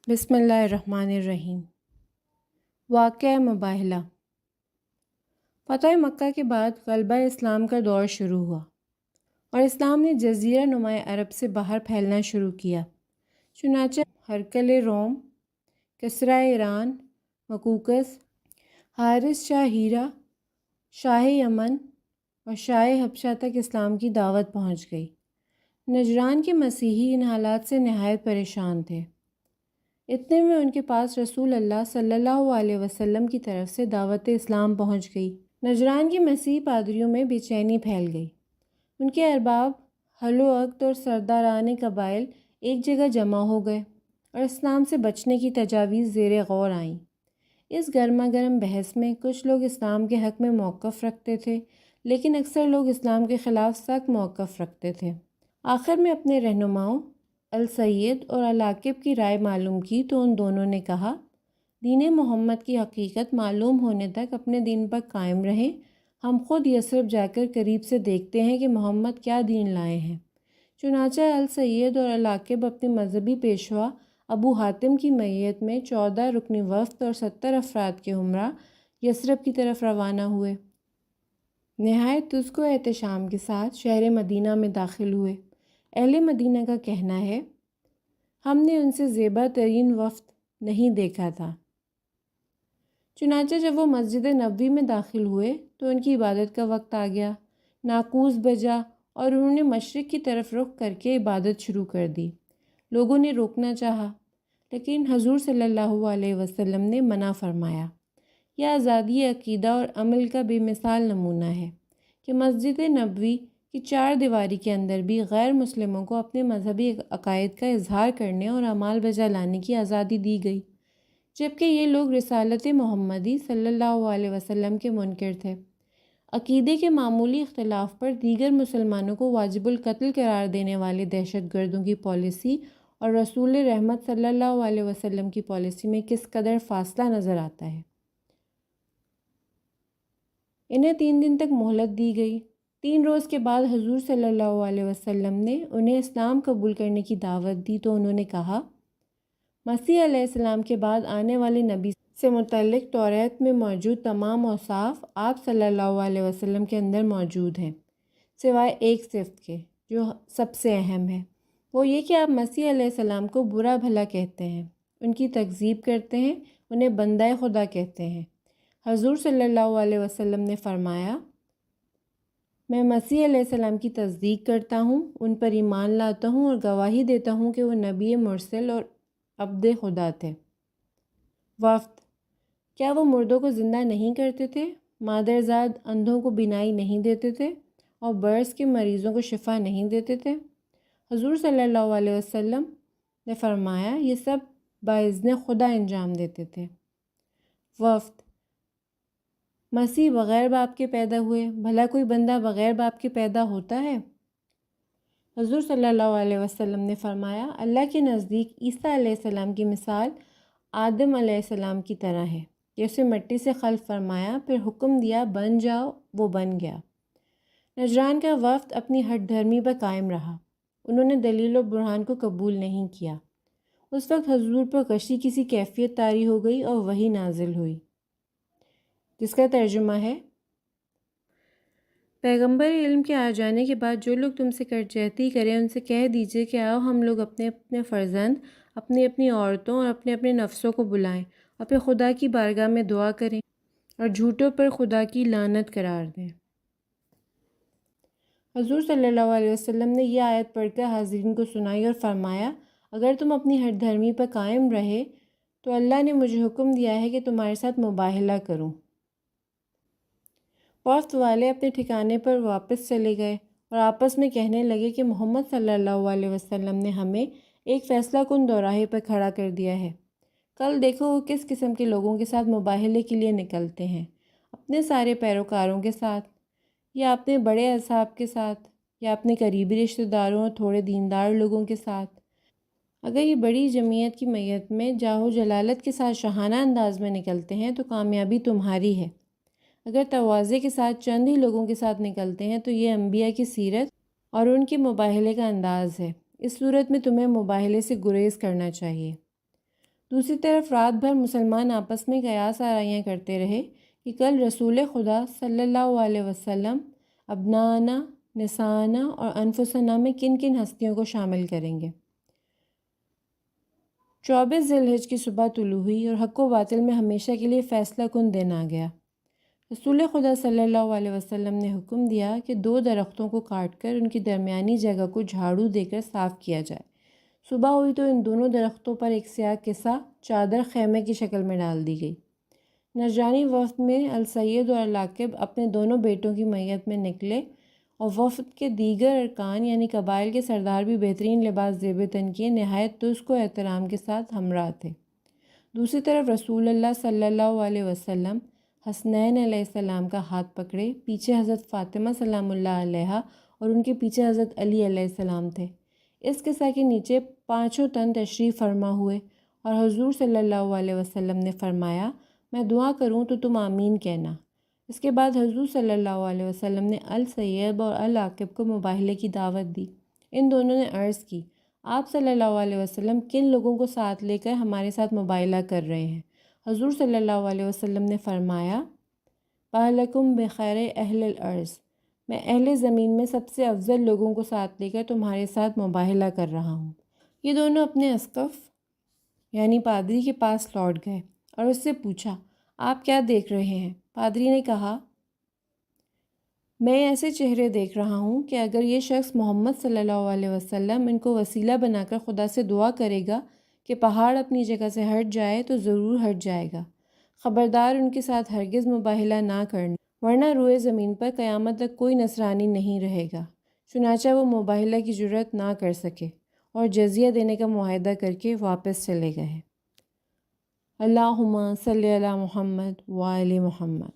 بسم اللہ الرحمن الرحیم۔ واقعہ مباہلہ۔ فتح مکہ کے بعد غلبہ اسلام کا دور شروع ہوا اور اسلام نے جزیرہ نماء عرب سے باہر پھیلنا شروع کیا۔ چنانچہ ہرقل روم، کسریٰ ایران، مقوقس، حارث شاہ ہیرا، شاہ یمن اور شاہ حبشہ تک اسلام کی دعوت پہنچ گئی۔ نجران کے مسیحی ان حالات سے نہایت پریشان تھے۔ اتنے میں ان کے پاس رسول اللہ صلی اللہ علیہ وسلم کی طرف سے دعوت اسلام پہنچ گئی۔ نجران کے مسیحی پادریوں میں بے چینی پھیل گئی۔ ان کے ارباب، حل و عقد اور سرداران قبائل ایک جگہ جمع ہو گئے اور اسلام سے بچنے کی تجاویز زیر غور آئیں۔ اس گرما گرم بحث میں کچھ لوگ اسلام کے حق میں موقف رکھتے تھے، لیکن اکثر لوگ اسلام کے خلاف سخت موقف رکھتے تھے۔ آخر میں اپنے رہنماؤں السید اور علاقب کی رائے معلوم کی تو ان دونوں نے کہا، دین محمد کی حقیقت معلوم ہونے تک اپنے دین پر قائم رہیں۔ ہم خود یثرب جا کر قریب سے دیکھتے ہیں کہ محمد کیا دین لائے ہیں۔ چنانچہ السید اور علاقب اپنے مذہبی پیشوا ابو حاتم کی معیت میں 14 رکنی وفد اور 70 افراد کے ہمراہ یثرب کی طرف روانہ ہوئے۔ نہایت تزک و احتشام کے ساتھ شہر مدینہ میں داخل ہوئے۔ اہل مدینہ کا کہنا ہے، ہم نے ان سے زیبا ترین وفد نہیں دیکھا تھا۔ چنانچہ جب وہ مسجد نبوی میں داخل ہوئے تو ان کی عبادت کا وقت آ گیا۔ ناقوس بجا اور انہوں نے مشرق کی طرف رخ کر کے عبادت شروع کر دی۔ لوگوں نے روکنا چاہا، لیکن حضور صلی اللہ علیہ وسلم نے منع فرمایا۔ یہ آزادی عقیدہ اور عمل کا بے مثال نمونہ ہے کہ مسجد نبوی کی 4 دیواری کے اندر بھی غیر مسلموں کو اپنے مذہبی عقائد کا اظہار کرنے اور اعمال بجا لانے کی آزادی دی گئی، جبکہ یہ لوگ رسالت محمدی صلی اللہ علیہ وسلم کے منکر تھے۔ عقیدے کے معمولی اختلاف پر دیگر مسلمانوں کو واجب القتل قرار دینے والے دہشت گردوں کی پالیسی اور رسول رحمت صلی اللہ علیہ وسلم کی پالیسی میں کس قدر فاصلہ نظر آتا ہے۔ انہیں 3 دن تک مہلت دی گئی۔ 3 روز کے بعد حضور صلی اللہ علیہ وسلم نے انہیں اسلام قبول کرنے کی دعوت دی تو انہوں نے کہا، مسیح علیہ السلام کے بعد آنے والے نبی سے متعلق توریت میں موجود تمام اوصاف آپ صلی اللہ علیہ وسلم کے اندر موجود ہیں، سوائے ایک صفت کے جو سب سے اہم ہے، وہ یہ کہ آپ مسیح علیہ السلام کو برا بھلا کہتے ہیں، ان کی تکذیب کرتے ہیں، انہیں بندہ خدا کہتے ہیں۔ حضور صلی اللہ علیہ وسلم نے فرمایا، میں مسیح علیہ السلام کی تصدیق کرتا ہوں، ان پر ایمان لاتا ہوں اور گواہی دیتا ہوں کہ وہ نبی مرسل اور عبد خدا تھے۔ وفد، کیا وہ مردوں کو زندہ نہیں کرتے تھے، مادرزاد اندھوں کو بینائی نہیں دیتے تھے اور برس کے مریضوں کو شفا نہیں دیتے تھے؟ حضور صلی اللہ علیہ وسلم نے فرمایا، یہ سب باذن خدا انجام دیتے تھے۔ وفد، مسیح بغیر باپ کے پیدا ہوئے، بھلا کوئی بندہ بغیر باپ کے پیدا ہوتا ہے؟ حضور صلی اللہ علیہ وسلم نے فرمایا، اللہ کے نزدیک عیسیٰ علیہ السلام کی مثال آدم علیہ السلام کی طرح ہے کہ اسے مٹی سے خلق فرمایا، پھر حکم دیا بن جاؤ، وہ بن گیا۔ نجران کا وفد اپنی ہٹ دھرمی پر قائم رہا، انہوں نے دلیل و برہان کو قبول نہیں کیا۔ اس وقت حضور پر غشی کسی کیفیت طاری ہو گئی اور وحی نازل ہوئی، جس کا ترجمہ ہے، پیغمبر علم کے آ جانے کے بعد جو لوگ تم سے کرجہتی کریں ان سے کہہ دیجئے کہ آؤ ہم لوگ اپنے اپنے فرزند، اپنی اپنی عورتوں اور اپنے اپنے نفسوں کو بلائیں اور پھر خدا کی بارگاہ میں دعا کریں اور جھوٹوں پر خدا کی لعنت قرار دیں۔ حضور صلی اللہ علیہ وسلم نے یہ آیت پڑھ کر حاضرین کو سنائی اور فرمایا، اگر تم اپنی ہٹ دھرمی پر قائم رہے تو اللہ نے مجھے حکم دیا ہے کہ تمہارے ساتھ مباہلہ کروں۔ وفد والے اپنے ٹھکانے پر واپس چلے گئے اور آپس میں کہنے لگے کہ محمد صلی اللہ علیہ وسلم نے ہمیں ایک فیصلہ کن دوراہے پر کھڑا کر دیا ہے۔ کل دیکھو وہ کس قسم کے لوگوں کے ساتھ مباہلے کے لیے نکلتے ہیں، اپنے سارے پیروکاروں کے ساتھ، یا اپنے بڑے اصحاب کے ساتھ، یا اپنے قریبی رشتہ داروں اور تھوڑے دیندار لوگوں کے ساتھ۔ اگر یہ بڑی جمعیت کی میت میں جاہ و جلالت کے ساتھ شاہانہ انداز میں نکلتے ہیں تو کامیابی تمہاری ہے، اگر تواضع کے ساتھ چند ہی لوگوں کے ساتھ نکلتے ہیں تو یہ انبیاء کی سیرت اور ان کے مباہلے کا انداز ہے۔ اس صورت میں تمہیں مباہلے سے گریز کرنا چاہیے۔ دوسری طرف رات بھر مسلمان آپس میں قیاس آرائیاں کرتے رہے کہ کل رسول خدا صلی اللہ علیہ وسلم ابنانا، نسانا اور انفسنا میں کن کن ہستیوں کو شامل کریں گے۔ 24 ذی الحجہ کی صبح طلوع ہوئی اور حق و باطل میں ہمیشہ کے لیے فیصلہ کن دن آ گیا۔ رسول خدا صلی اللہ علیہ وسلم نے حکم دیا کہ 2 درختوں کو کاٹ کر ان کی درمیانی جگہ کو جھاڑو دے کر صاف کیا جائے۔ صبح ہوئی تو ان دونوں درختوں پر ایک سیاہ قصہ چادر خیمے کی شکل میں ڈال دی گئی۔ نجرانی وفد میں السید اور العاقب اپنے دونوں بیٹوں کی میت میں نکلے اور وفد کے دیگر ارکان یعنی قبائل کے سردار بھی بہترین لباس زیب تن کیے نہایت تسک و احترام کے ساتھ ہمراہ تھے۔ دوسری طرف رسول اللہ صلی اللہ علیہ وسلم حسنین علیہ السلام کا ہاتھ پکڑے، پیچھے حضرت فاطمہ سلام اللہ علیہا اور ان کے پیچھے حضرت علی علیہ السلام تھے۔ اس قصہ کے نیچے 5 تن تشریف فرما ہوئے اور حضور صلی اللہ علیہ وسلم نے فرمایا، میں دعا کروں تو تم آمین کہنا۔ اس کے بعد حضور صلی اللہ علیہ وسلم نے السیب اور العاقب کو مباہلے کی دعوت دی۔ ان دونوں نے عرض کی، آپ صلی اللہ علیہ وسلم کن لوگوں کو ساتھ لے کر ہمارے ساتھ مباہلہ کر رہے ہیں؟ حضور صلی اللہ علیہ وسلم نے فرمایا، بَعْلَكُمْ بِخَيْرِ اہل الارض، میں اہل زمین میں سب سے افضل لوگوں کو ساتھ لے کر تمہارے ساتھ مباہلہ کر رہا ہوں۔ یہ دونوں اپنے اسقف یعنی پادری کے پاس لوٹ گئے اور اس سے پوچھا، آپ کیا دیکھ رہے ہیں؟ پادری نے کہا، میں ایسے چہرے دیکھ رہا ہوں کہ اگر یہ شخص محمد صلی اللہ علیہ وسلم ان کو وسیلہ بنا کر خدا سے دعا کرے گا کہ پہاڑ اپنی جگہ سے ہٹ جائے تو ضرور ہٹ جائے گا۔ خبردار ان کے ساتھ ہرگز مباہلہ نہ کرنا، ورنہ روئے زمین پر قیامت تک کوئی نصرانی نہیں رہے گا۔ چنانچہ وہ مباہلہ کی جرات نہ کر سکے اور جزیہ دینے کا معاہدہ کر کے واپس چلے گئے۔ اللہم صلی علی محمد وآل محمد۔